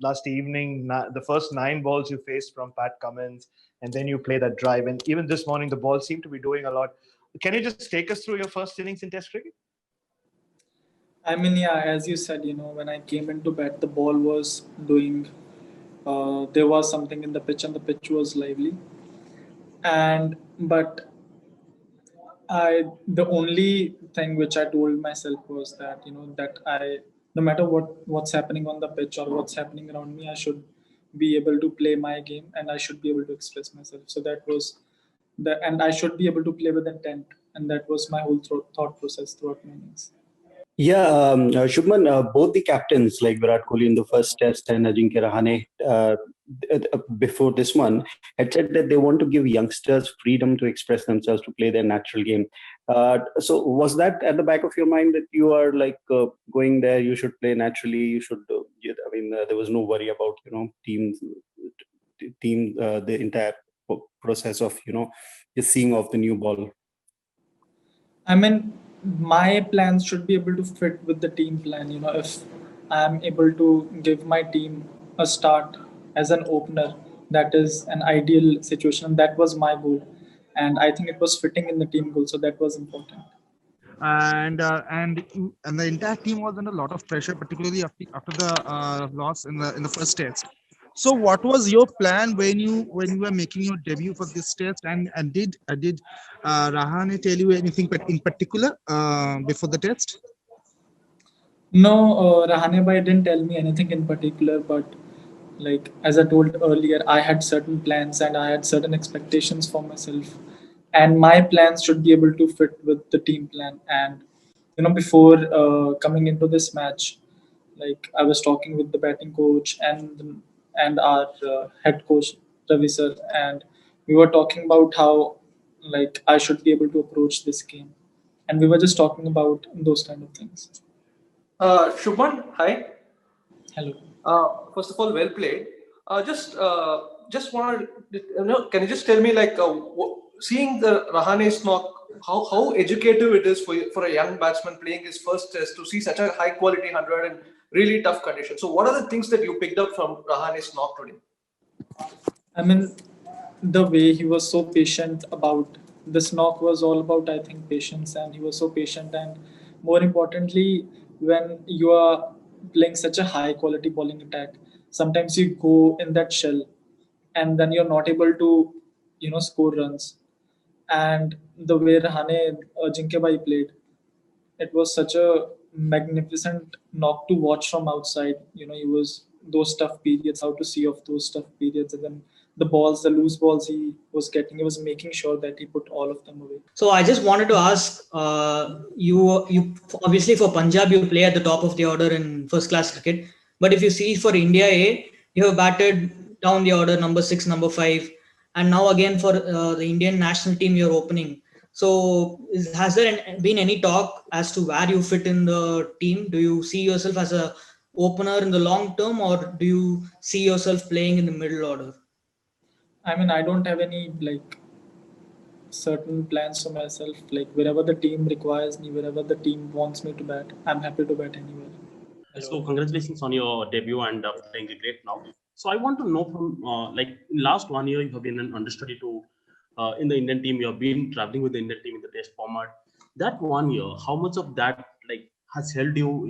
last evening, the first 9 balls you faced from Pat Cummins, and then you play that drive. And even this morning, the ball seemed to be doing a lot. Can you just take us through your first innings in Test cricket? I mean, yeah, as you said, when I came into bat, the ball was doing. There was something in the pitch, and the pitch was lively. And but the only thing which I told myself was that that no matter what's happening on the pitch or what's happening around me, I should be able to play my game and I should be able to express myself. So that was and I should be able to play with intent, and that was my whole thought process throughout my innings. Yeah, Shubman, both the captains like Virat Kohli in the first test and Ajinkya Rahane before this one had said that they want to give youngsters freedom to express themselves, to play their natural game. So was that at the back of your mind that you are like going there, you should play naturally, you should, there was no worry about, the entire process of, just seeing off the new ball? I mean, my plans should be able to fit with the team plan. If I'm able to give my team a start as an opener, that is an ideal situation. That was my goal, and I think it was fitting in the team goal. So that was important. And the entire team was under a lot of pressure, particularly after the loss in the first test. So, what was your plan when you were making your debut for this test? And did Rahane tell you anything in particular before the test? No, Rahane bhai didn't tell me anything in particular, but like as I told earlier, I had certain plans and I had certain expectations for myself, and my plans should be able to fit with the team plan. And before coming into this match, like I was talking with the batting coach and our head coach Ravi sir, and we were talking about how like I should be able to approach this game, and we were just talking about those kind of things. Shubman, hi. Hello. First of all, well played. Just want to can you just tell me like seeing the Rahane's knock, how educative it is for a young batsman playing his first test to see such a high quality 100 in really tough conditions. So what are the things that you picked up from Rahane's knock today? I mean, the way he was so patient about this knock was all about, I think, patience, and he was so patient. And more importantly, when you are playing such a high quality bowling attack, sometimes you go in that shell, and then you're not able to, score runs. And the way Rahane Jinkebai played, it was such a magnificent knock to watch from outside. He was those tough periods, how to see off those tough periods, and then the loose balls he was getting, he was making sure that he put all of them away. So I just wanted to ask, you obviously for Punjab you play at the top of the order in first class cricket, but if you see for India A, you have batted down the order number 6, number 5, and now again for the Indian national team you're opening. So has there been any talk as to where you fit in the team? Do you see yourself as a opener in the long term, or do you see yourself playing in the middle order? I mean, I don't have any like certain plans for myself. Like wherever the team requires me, wherever the team wants me to bat, I'm happy to bat anywhere. So congratulations on your debut and playing great now. So I want to know from like in last 1 year you have been an understudy to in the Indian team. You have been traveling with the Indian team in the test format. That 1 year, how much of that like has helped you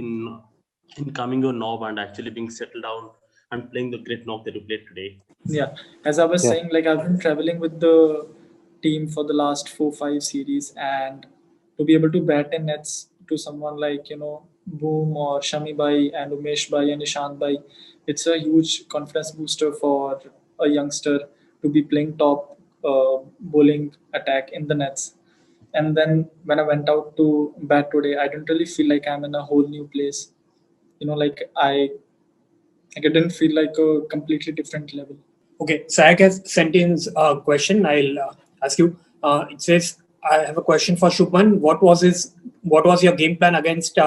in coming your knob and actually being settled down and playing the great knob that you played today? Yeah, as I was saying, like I've been traveling with the team for the last 4-5 series, and to be able to bat in nets to someone like Boom or Shami Bhai and Umesh Bhai and Ishant Bhai, it's a huge confidence booster for a youngster to be playing top bowling attack in the nets. And then when I went out to bat today, I didn't really feel like I'm in a whole new place. Like I didn't feel like a completely different level. Okay, Sayak has sent in a question. I'll ask you. It says, "I have a question for Shubman. What was your game plan against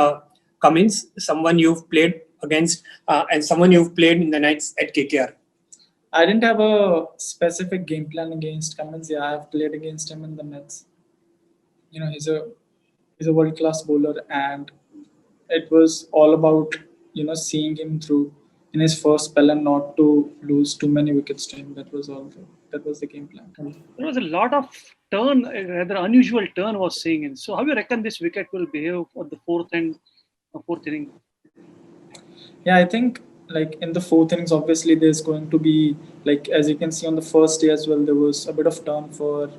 Cummins, someone you've played against, and someone you've played in the nights at KKR?" I didn't have a specific game plan against Cummins. Yeah, I've played against him in the nets. He's a world class bowler, and it was all about seeing him through. in his first spell and not to lose too many wickets to him. That was the game plan. There was a lot of turn, a rather unusual turn was seeing in. So how do you reckon this wicket will behave for the fourth inning? Yeah, I think like in the fourth innings, obviously there's going to be, like as you can see on the first day as well, there was a bit of turn for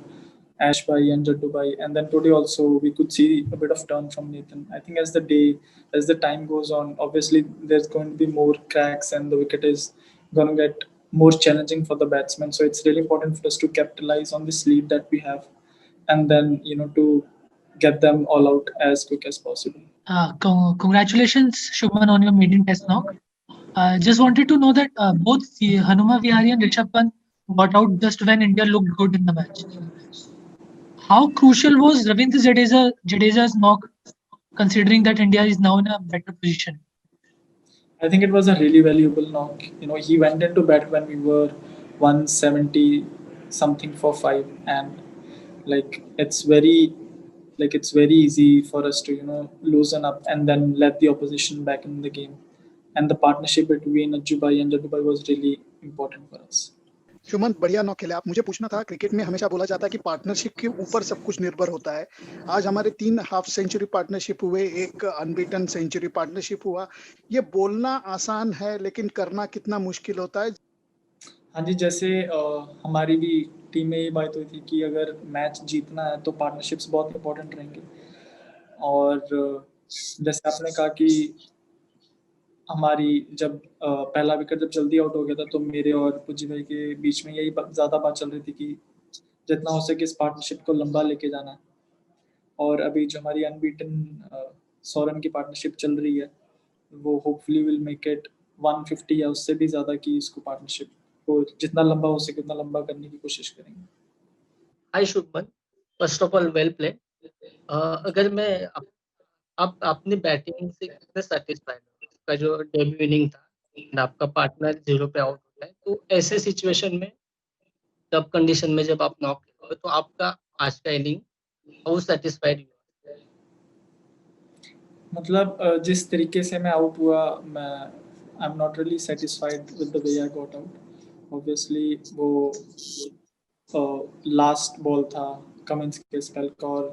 Ash Bhai and Jaddu Bhai, and then today also we could see a bit of turn from Nathan. I think as the time goes on, obviously there's going to be more cracks and the wicket is going to get more challenging for the batsmen. So it's really important for us to capitalize on this lead that we have, and then to get them all out as quick as possible. Congratulations, Shubman, on your maiden test knock. Just wanted to know that both Hanuma Vihari and Rishabh Pant got out just when India looked good in the match. How crucial was Ravindra Jadeja's knock, considering that India is now in a better position? I think it was a really valuable knock. He went into bat when we were 170 something for 5, and it's very easy for us to loosen up and then let the opposition back in the game. And the partnership between Ajju Bhai and Jaddu Bhai was really important for us. Shubman बढ़िया knock खेले आप। मुझे पूछना था, cricket में हमेशा बोला जाता है कि पार्टनरशिप के ऊपर सब कुछ निर्भर होता है। आज हमारे 3 हाफ सेंचुरी पार्टनरशिप हुए, एक अनबीटन सेंचुरी पार्टनरशिप हुआ। ये बोलना आसान है लेकिन करना कितना मुश्किल होता है। हाँ जी, जैसे हमारी भी टीम में ये बात हुई थी कि अगर मैच जीतना है तो पार्टनरशिप्स बहुत इंपॉर्टेंट रहेंगे। और जैसे आपने कहा कि हमारी जब पहला विकेट जब जल्दी आउट हो गया था तो मेरे और पुजी भाई के बीच में यही ज़्यादा बात चल रही थी कि जितना हो सके इस पार्टनरशिप को लंबा लेके जाना है। और अभी जो हमारी अनबीटन 100 रन की पार्टनरशिप चल रही है, वो होपफुली विल मेक इट 150 या उससे भी ज़्यादा की इसको पार्टनरशिप को जितना लंबा हो सके उतना लंबा करने की कोशिश करेंगे। Hi Shubman, first of all well played. अगर मैं आप अपनी बैटिंग से कितने सेटिस्फाइड हो? आपका जो डेब्यू इनिंग था and आपका पार्टनर 0 पे आउट होता है, तो ऐसे सिचुएशन में टफ कंडीशन में जब आप नॉक खेलोगे तो आपका आज का इनिंग हाउ सेटिस्फाइड यू? मतलब जिस तरीके से मैं आउट हुआ, मैं I am not really satisfied with the way I got out. Obviously वो लास्ट बॉल था कमिंस के स्पेल का और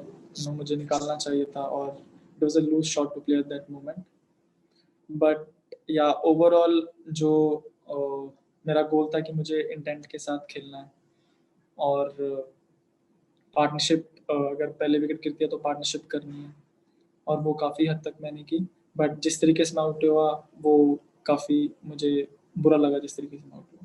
मुझे निकालना चाहिए था और it was a loose shot to play at that moment. But या ओवरऑल जो मेरा गोल था कि मुझे इंटेंट के साथ खेलना है और पार्टनरशिप अगर पहले विकेट गिरती है तो पार्टनरशिप करनी है, और वो काफ़ी हद तक मैंने की। बट जिस तरीके से मैं आउट हुआ वो काफ़ी मुझे बुरा लगा जिस तरीके से मैं आउट हुआ।